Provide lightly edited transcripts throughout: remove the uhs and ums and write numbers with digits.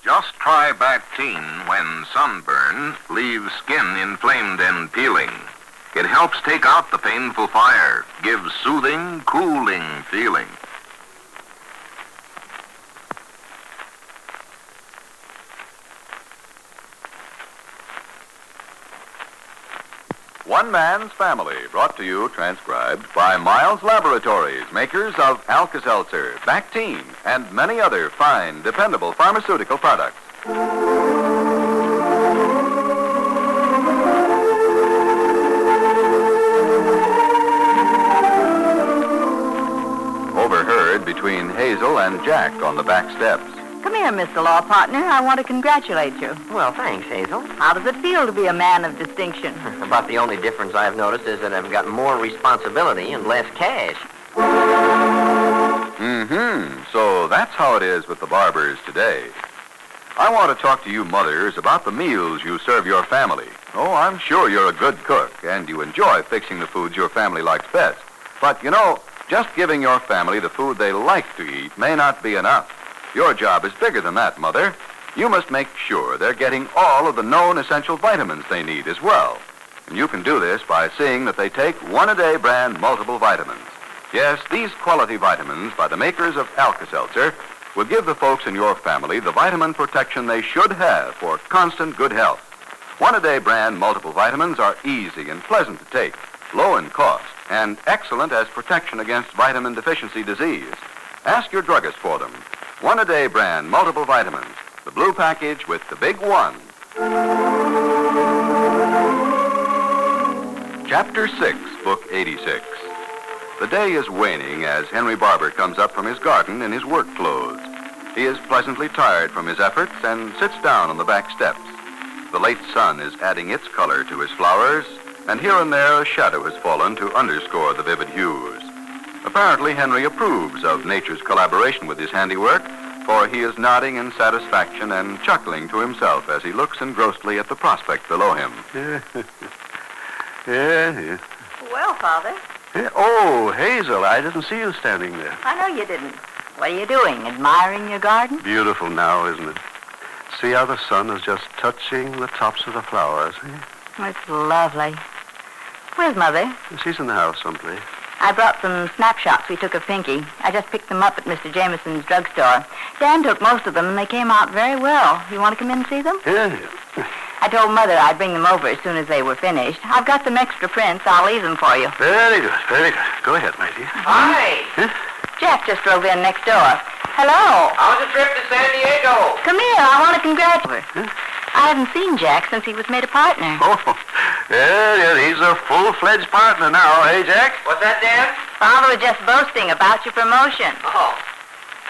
Just try Bactine when sunburn leaves skin inflamed and peeling. It helps take out the painful fire, gives soothing, cooling feeling. One Man's Family, brought to you, transcribed, by Miles Laboratories, makers of Alka-Seltzer, Bactine, and many other fine, dependable pharmaceutical products. Overheard between Hazel and Jack on the back steps. Come here, Mr. Law Partner. I want to congratulate you. Well, thanks, Hazel. How does it feel to be a man of distinction? About the only difference I've noticed is that I've got more responsibility and less cash. So that's how it is with the Barbers today. I want to talk to you mothers about the meals you serve your family. Oh, I'm sure you're a good cook, and you enjoy fixing the foods your family likes best. But, just giving your family the food they like to eat may not be enough. Your job is bigger than that, Mother. You must make sure they're getting all of the known essential vitamins they need as well. And you can do this by seeing that they take one-a-day brand multiple vitamins. Yes, these quality vitamins by the makers of Alka-Seltzer will give the folks in your family the vitamin protection they should have for constant good health. One-a-day brand multiple vitamins are easy and pleasant to take, low in cost, and excellent as protection against vitamin deficiency disease. Ask your druggist for them. One-a-day brand multiple vitamins. The blue package with the big one. Chapter 6, Book 86. The day is waning as Henry Barbour comes up from his garden in his work clothes. He is pleasantly tired from his efforts and sits down on the back steps. The late sun is adding its color to his flowers, and here and there a shadow has fallen to underscore the vivid hues. Apparently, Henry approves of nature's collaboration with his handiwork, for he is nodding in satisfaction and chuckling to himself as he looks engrossedly at the prospect below him. Yeah. Well, Father. Oh, Hazel, I didn't see you standing there. I know you didn't. What are you doing? Admiring your garden? Beautiful now, isn't it? See how the sun is just touching the tops of the flowers, eh? It's lovely. Where's Mother? She's in the house someplace. I brought some snapshots we took of Pinky. I just picked them up at Mr. Jameson's drugstore. Dan took most of them, and they came out very well. You want to come in and see them? Yeah. I told Mother I'd bring them over as soon as they were finished. I've got some extra prints. I'll leave them for you. Very good, very good. Go ahead, my dear. Hi. Huh? Jack just drove in next door. Hello. How's the trip to San Diego? Come here. I want to congratulate you. I haven't seen Jack since he was made a partner. Oh, yeah, he's a full-fledged partner now, eh, Jack? What's that, Dan? Father was just boasting about your promotion. Oh.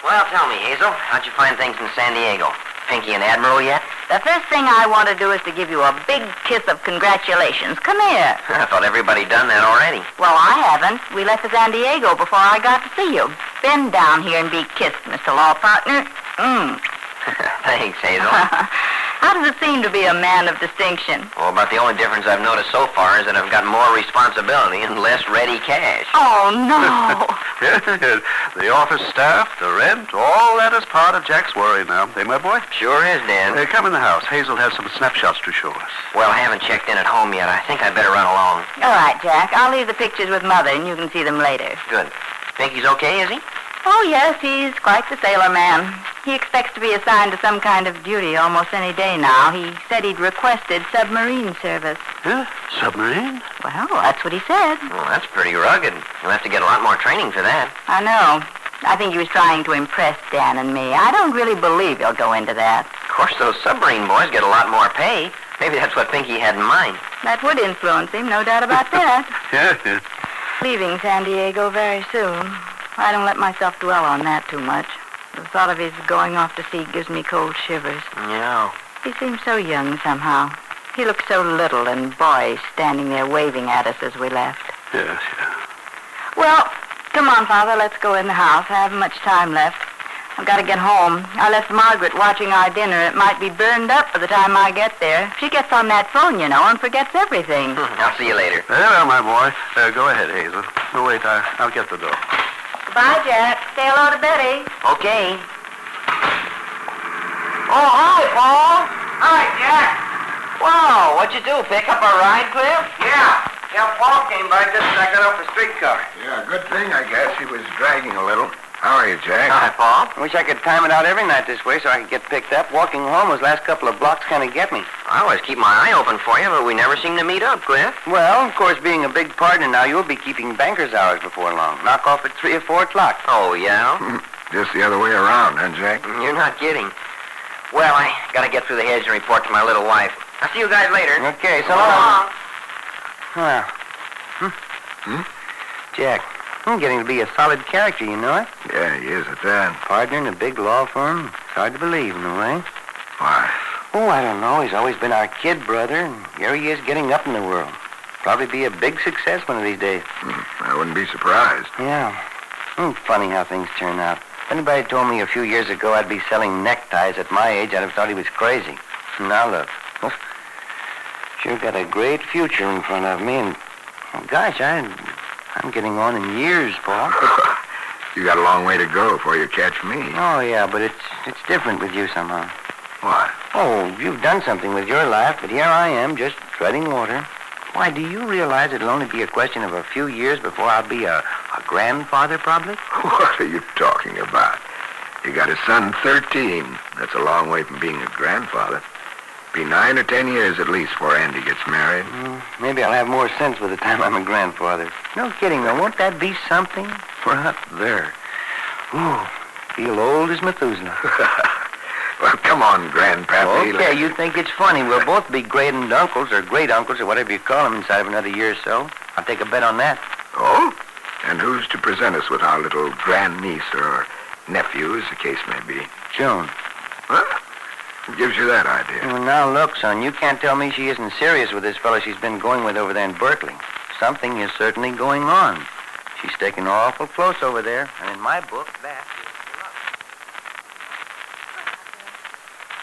Well, tell me, Hazel, how'd you find things in San Diego? Pinky and Admiral yet? The first thing I want to do is to give you a big kiss of congratulations. Come here. I thought everybody done that already. Well, I haven't. We left for San Diego before I got to see you. Bend down here and be kissed, Mr. Law Partner. Thanks, Hazel. How does it seem to be a man of distinction? Well, about the only difference I've noticed so far is that I've got more responsibility and less ready cash. Oh, no. The office staff, the rent, all that is part of Jack's worry now. Hey, my boy? Sure is, Dan. Come in the house. Hazel has some snapshots to show us. Well, I haven't checked in at home yet. I think I better run along. All right, Jack. I'll leave the pictures with Mother, and you can see them later. Good. Pinky's okay, is he? Oh, yes, he's quite the sailor man. He expects to be assigned to some kind of duty almost any day now. He said he'd requested submarine service. Huh? Submarine? Well, that's what he said. Well, that's pretty rugged. You'll have to get a lot more training for that. I know. I think he was trying to impress Dan and me. I don't really believe he'll go into that. Of course, those submarine boys get a lot more pay. Maybe that's what Pinky had in mind. That would influence him, no doubt about that. Yeah. Leaving San Diego very soon. I don't let myself dwell on that too much. The thought of his going off to sea gives me cold shivers. Yeah. He seems so young somehow. He looked so little and boyish standing there waving at us as we left. Yes. Well, come on, Father, let's go in the house. I haven't much time left. I've got to get home. I left Margaret watching our dinner. It might be burned up by the time I get there. She gets on that phone, you know, and forgets everything. I'll see you later. Well, my boy. Go ahead, Hazel. Oh, wait, I'll get the door. Goodbye, Jack. Say hello to Betty. Okay. Oh, hi, Paul. Hi, Jack. Wow, what'd you do? Pick up a ride, Cliff? Yeah. Paul came by just as I got off the streetcar. Yeah, good thing, I guess. He was dragging a little. How are you, Jack? Hi, Paul. I wish I could time it out every night this way so I could get picked up. Walking home those last couple of blocks kind of get me. I always keep my eye open for you, but we never seem to meet up, Cliff. Well, of course, being a big partner now, you'll be keeping banker's hours before long. Knock off at 3 or 4 o'clock. Oh, yeah? Just the other way around, huh, Jack? You're not kidding. Well, I gotta get through the hedge and report to my little wife. I'll see you guys later. Okay, so long. Well. Jack, I'm getting to be a solid character, you know it? Yeah, he is at that. Partner in a big law firm. It's hard to believe in a way. Why? Oh, I don't know. He's always been our kid brother, and here he is getting up in the world. Probably be a big success one of these days. I wouldn't be surprised. Yeah. Funny how things turn out. If anybody told me a few years ago I'd be selling neckties at my age, I'd have thought he was crazy. Now look. Sure got a great future in front of me, and gosh, I'm getting on in years, Paul. You got a long way to go before you catch me. Oh, yeah, but it's different with you somehow. What? Oh, you've done something with your life, but here I am, just treading water. Why, do you realize it'll only be a question of a few years before I'll be a grandfather, probably? What are you talking about? You got a son 13. That's a long way from being a grandfather. Be 9 or 10 years at least before Andy gets married. Maybe I'll have more sense by the time I'm a grandfather. No kidding, though. Won't that be something? We're up there. Ooh, feel old as Methuselah. Well, come on, Grandpappy. Okay, you think it's funny. We'll both be great-uncles or great-uncles or whatever you call them inside of another year or so. I'll take a bet on that. Oh? And who's to present us with our little grandniece or nephew, as the case may be? Joan. Huh? Who gives you that idea? Well, now, look, son, you can't tell me she isn't serious with this fellow she's been going with over there in Berkeley. Something is certainly going on. She's taking awful close over there, and in my book, that is love.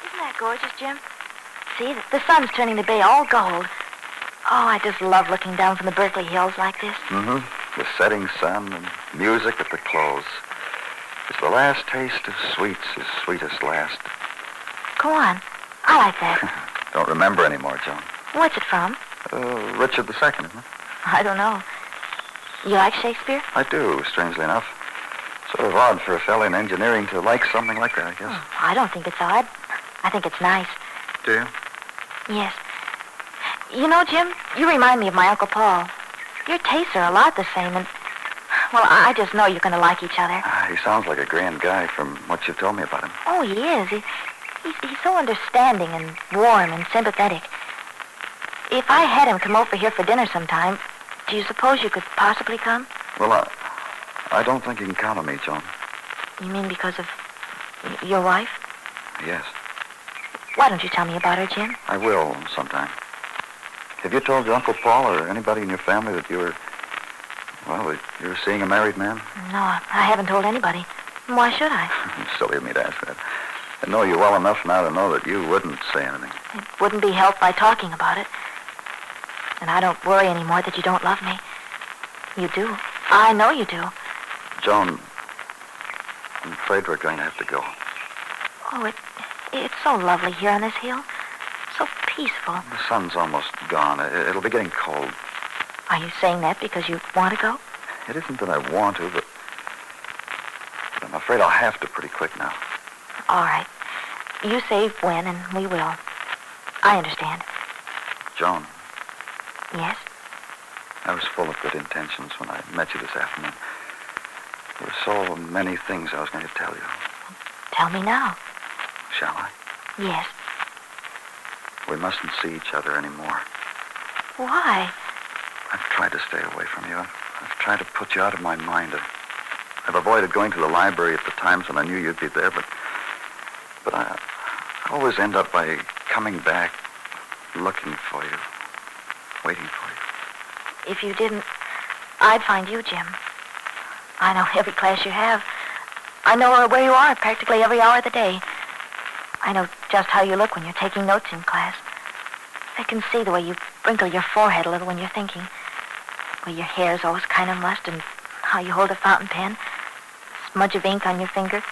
Isn't that gorgeous, Jim? See, the sun's turning the bay all gold. Oh, I just love looking down from the Berkeley hills like this. Mm-hmm. The setting sun and music at the close. It's the last taste of sweets, as sweetest last. Go on. I like that. Don't remember anymore, Joan. What's it from? Richard II, isn't it? I don't know. You like Shakespeare? I do, strangely enough. Sort of odd for a fellow in engineering to like something like that, I guess. I don't think it's odd. I think it's nice. Do you? Yes. You know, Jim, you remind me of my Uncle Paul. Your tastes are a lot the same, and, well, I just know you're going to like each other. He sounds like a grand guy from what you've told me about him. Oh, he is. He's so understanding and warm and sympathetic. If I had him come over here for dinner sometime, do you suppose you could possibly come? Well, I don't think you can count on me, Joan. You mean because of your wife? Yes. Why don't you tell me about her, Jim? I will sometime. Have you told your Uncle Paul or anybody in your family that you were seeing a married man? No, I haven't told anybody. Why should I? Silly of me to ask that. I know you well enough now to know that you wouldn't say anything. It wouldn't be helped by talking about it. And I don't worry anymore that you don't love me. You do. I know you do. Joan, I'm afraid we're going to have to go. Oh, it's so lovely here on this hill. So peaceful. The sun's almost gone. It'll be getting cold. Are you saying that because you want to go? It isn't that I want to, but I'm afraid I'll have to pretty quick now. All right. You say when, and we will. I understand. Joan. Yes? I was full of good intentions when I met you this afternoon. There were so many things I was going to tell you. Tell me now. Shall I? Yes. We mustn't see each other anymore. Why? I've tried to stay away from you. I've tried to put you out of my mind. I've avoided going to the library at the times when I knew you'd be there, but I always end up by coming back, looking for you, waiting for you. If you didn't, I'd find you, Jim. I know every class you have. I know where you are practically every hour of the day. I know just how you look when you're taking notes in class. I can see the way you wrinkle your forehead a little when you're thinking. The way your hair's always kind of mussed, and how you hold a fountain pen, smudge of ink on your finger.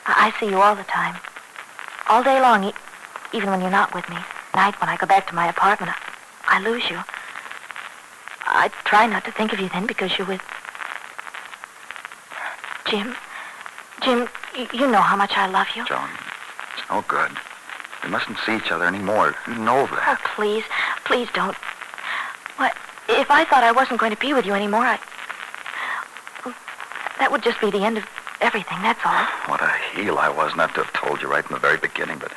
I see you all the time. All day long, even when you're not with me. Night, when I go back to my apartment, I lose you. I try not to think of you then because you're with... Jim, you know how much I love you. Joan, it's no good. We mustn't see each other anymore. You know that. Oh, please don't. What? If I thought I wasn't going to be with you anymore, that would just be the end of everything, that's all. What a heel I was not to have told you right from the very beginning, but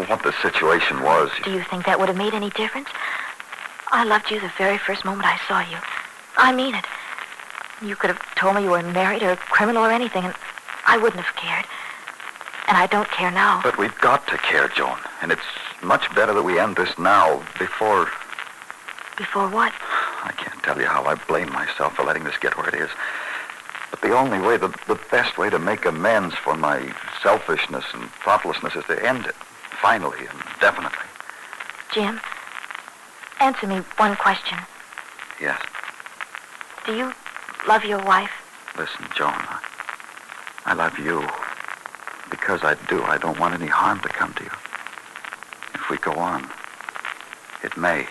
what the situation was. Do you think that would have made any difference? I loved you the very first moment I saw you. I mean it. You could have told me you were married or a criminal or anything, and I wouldn't have cared. And I don't care now. But we've got to care, Joan. And it's much better that we end this now, before... Before what? I can't tell you how I blame myself for letting this get where it is. But the only way, the best way to make amends for my selfishness and thoughtlessness is to end it. Finally and definitely. Jim, answer me one question. Yes. Do you love your wife? Listen, Joan, I love you. Because I do. I don't want any harm to come to you. If we go on, it may.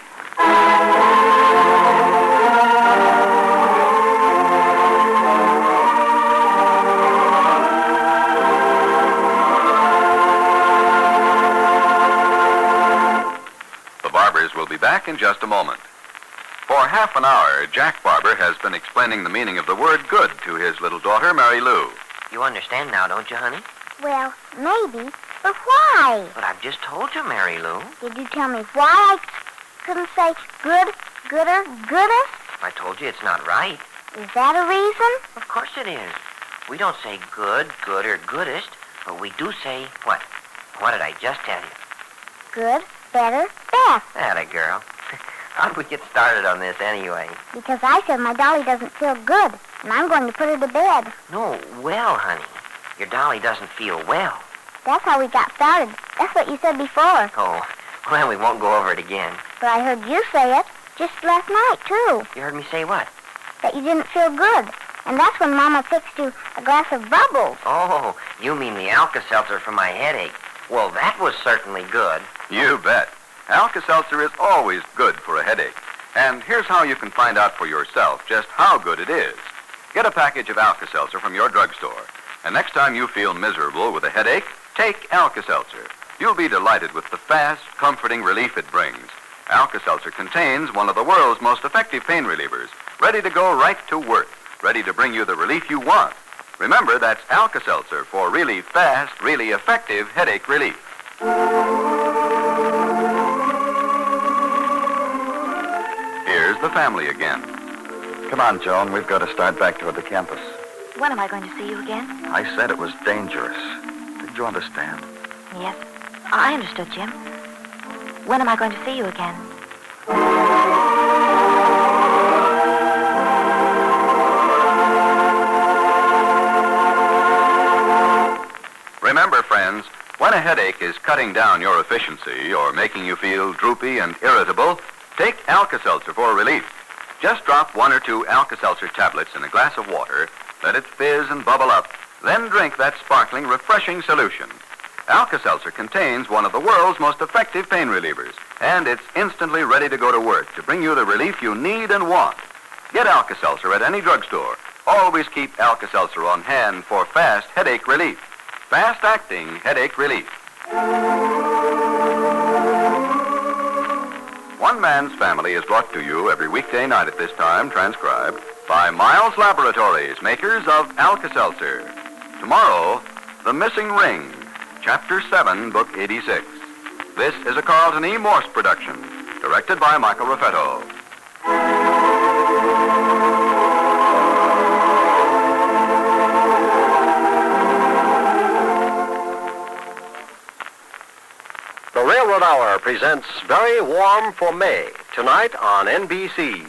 The Barbers will be back in just a moment. For half an hour, Jack Barbour has been explaining the meaning of the word good to his little daughter, Mary Lou. You understand now, don't you, honey? Well, maybe. But why? But I've just told you, Mary Lou. Did you tell me why I couldn't say good, gooder, goodest? I told you it's not right. Is that a reason? Of course it is. We don't say good, good, or goodest, but we do say what? What did I just tell you? Good, better, best. Atta girl. How'd we get started on this anyway? Because I said my dolly doesn't feel good, and I'm going to put her to bed. No, well, honey. Your dolly doesn't feel well. That's how we got started. That's what you said before. Oh, well, we won't go over it again. But I heard you say it just last night, too. You heard me say what? That you didn't feel good. And that's when Mama fixed you a glass of bubbles. Oh, you mean the Alka-Seltzer for my headache. Well, that was certainly good. You bet. Alka-Seltzer is always good for a headache. And here's how you can find out for yourself just how good it is. Get a package of Alka-Seltzer from your drugstore. And next time you feel miserable with a headache, take Alka-Seltzer. You'll be delighted with the fast, comforting relief it brings. Alka-Seltzer contains one of the world's most effective pain relievers, ready to go right to work, ready to bring you the relief you want. Remember, that's Alka-Seltzer for really fast, really effective headache relief. Here's the family again. Come on, Joan. We've got to start back toward the campus. When am I going to see you again? I said it was dangerous. Did you understand? Yes, I understood, Jim. When am I going to see you again? Remember, friends, when a headache is cutting down your efficiency or making you feel droopy and irritable, take Alka-Seltzer for relief. Just drop 1 or 2 Alka-Seltzer tablets in a glass of water, let it fizz and bubble up, then drink that sparkling, refreshing solution. Alka-Seltzer contains one of the world's most effective pain relievers, and it's instantly ready to go to work to bring you the relief you need and want. Get Alka-Seltzer at any drugstore. Always keep Alka-Seltzer on hand for fast headache relief. Fast-acting headache relief. One Man's Family is brought to you every weekday night at this time, transcribed by Miles Laboratories, makers of Alka-Seltzer. Tomorrow, The Missing Ring, Chapter 7, Book 86. This is a Carlton E. Morse production, directed by Michael Raffetto. The Railroad Hour presents Very Warm for May, tonight on NBC.